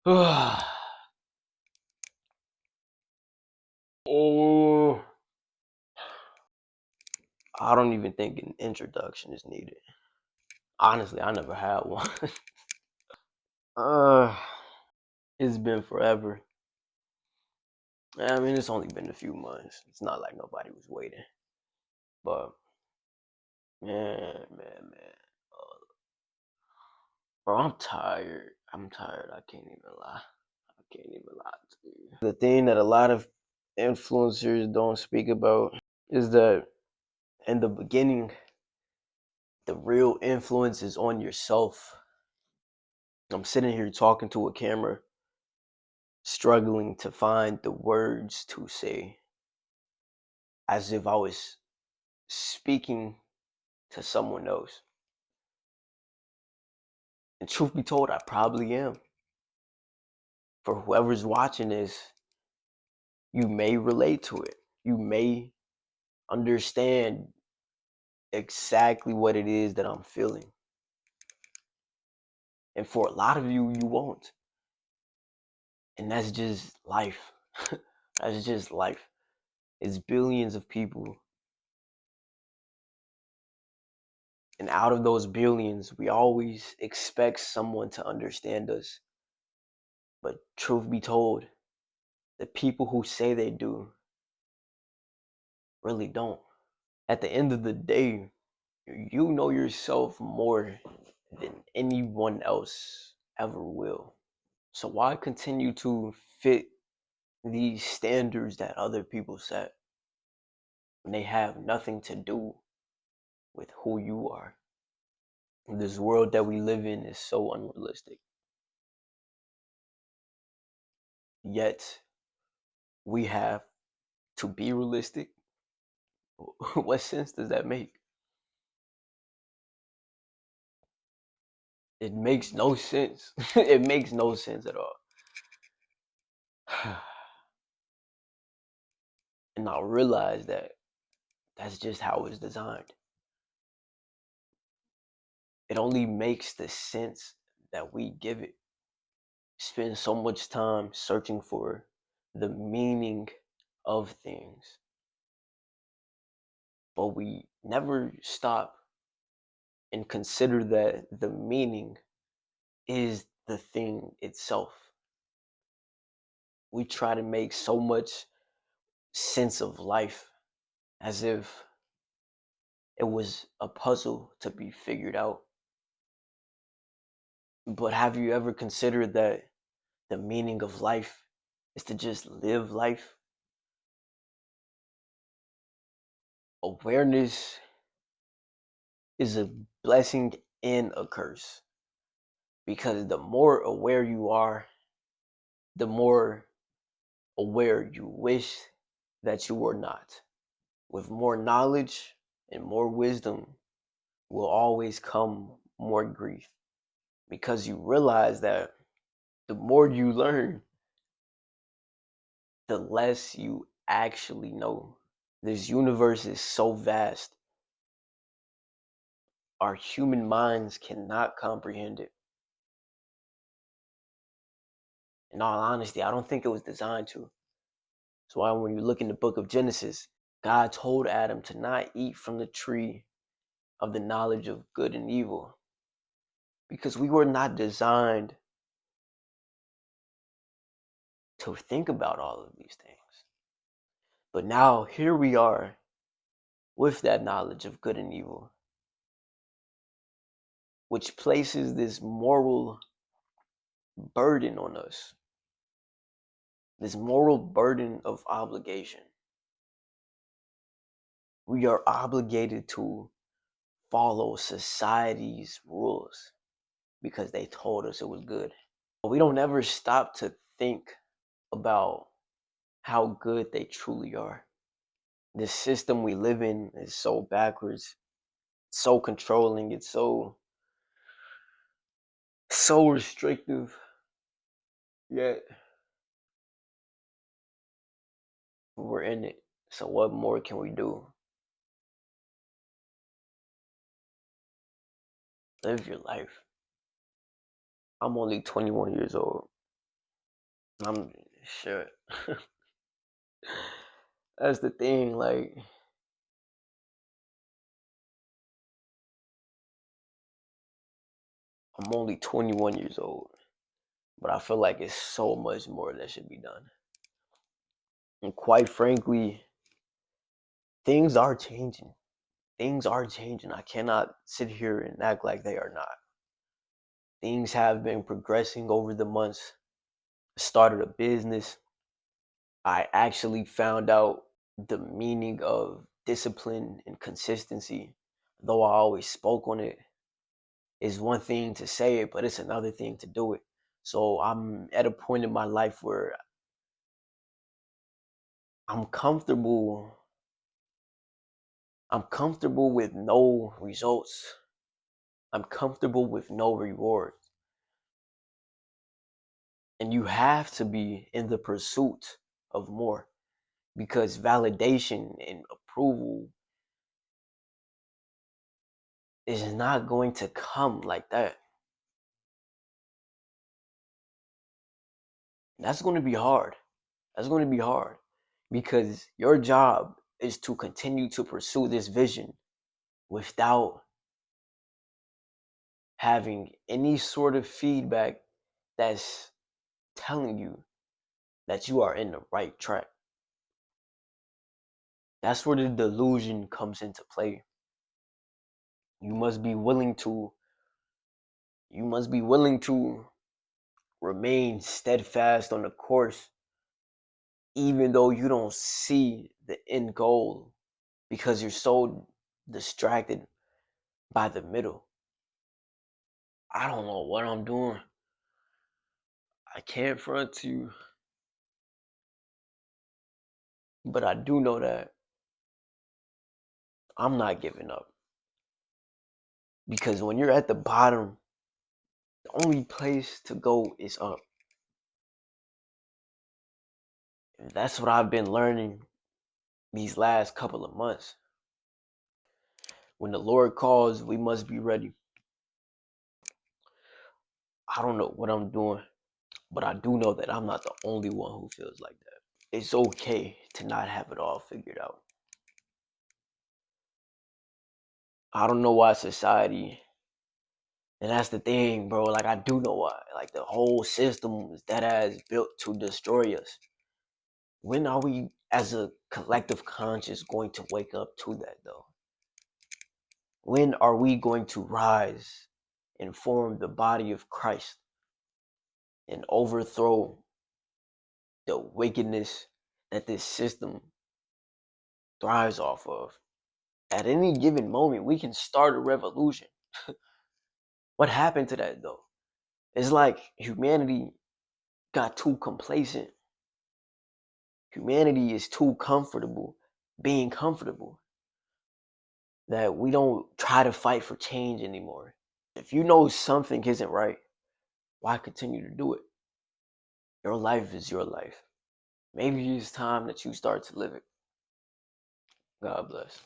Oh, I don't even think an introduction is needed. Honestly, I never had one. uh, it's been forever. I mean, it's only been a few months. It's not like nobody was waiting. But man, bro, I'm tired. I'm tired. I can't even lie. I can't even lie to you. The thing that a lot of influencers don't speak about is that in the beginning, the real influence is on yourself. I'm sitting here talking to a camera, struggling to find the words to say, as if I was speaking to someone else. And truth be told, I probably am. For whoever's watching this, you may relate to it. You may understand exactly what it is that I'm feeling. And for a lot of you, you won't. And that's just life. That's just life. It's billions of people. And out of those billions, we always expect someone to understand us. But truth be told, the people who say they do really don't. At the end of the day, you know yourself more than anyone else ever will. So why continue to fit these standards that other people set when they have nothing to do with who you are? This world that we live in is so unrealistic. Yet we have to be realistic. What sense does that make? It makes no sense. It makes no sense at all. And I realize that that's just how it's designed. It only makes the sense that we give it. Spend so much time searching for the meaning of things, but we never stop and consider that the meaning is the thing itself. We try to make so much sense of life as if it was a puzzle to be figured out. But have you ever considered that the meaning of life is to just live life? Awareness is a blessing and a curse, because the more aware you are, the more aware you wish that you were not. With more knowledge and more wisdom will always come more grief, because you realize that the more you learn, the less you actually know. This universe is so vast, our human minds cannot comprehend it. In all honesty, I don't think it was designed to. That's why when you look in the book of Genesis, God told Adam to not eat from the tree of the knowledge of good and evil, because we were not designed to think about all of these things. But now here we are with that knowledge of good and evil, which places this moral burden on us, this moral burden of obligation. We are obligated to follow society's rules because they told us it was good. We don't ever stop to think about how good they truly are. This system we live in is so backwards, so controlling, it's so restrictive. Yet we're in it. So what more can we do? Live your life. I'm only 21 years old. I'm sure. That's the thing. Like, I'm only 21 years old, but I feel like it's so much more that should be done. And quite frankly, things are changing. Things are changing. I cannot sit here and act like they are not. Things have been progressing over the months. I started a business. I actually found out the meaning of discipline and consistency. Though I always spoke on it, it's one thing to say it, but it's another thing to do it. So I'm at a point in my life where I'm comfortable. I'm comfortable with no results. I'm comfortable with no reward. And you have to be in the pursuit of more because validation and approval is not going to come like that. That's going to be hard. That's going to be hard because your job is to continue to pursue this vision without having any sort of feedback that's telling you that you are in the right track. That's where the delusion comes into play. You must be willing to you must be willing to remain steadfast on the course even though you don't see the end goal because you're so distracted by the middle. I don't know what I'm doing. I can't front you, but I do know that I'm not giving up because when you're at the bottom, the only place to go is up. And that's what I've been learning these last couple of months. When the Lord calls, we must be ready. I don't know what I'm doing, but I do know that I'm not the only one who feels like that. It's okay to not have it all figured out. I don't know why society, and that's the thing, bro. Like, I do know why. Like, the whole system is that has built to destroy us. When are we, as a collective conscious, going to wake up to that, though? When are we going to rise and form the body of Christ and overthrow the wickedness that this system thrives off of? At any given moment, we can start a revolution. What happened to that, though? It's like humanity got too complacent. Humanity is too comfortable being comfortable that we don't try to fight for change anymore. If you know something isn't right, why continue to do it? Your life is your life. Maybe it's time that you start to live it. God bless.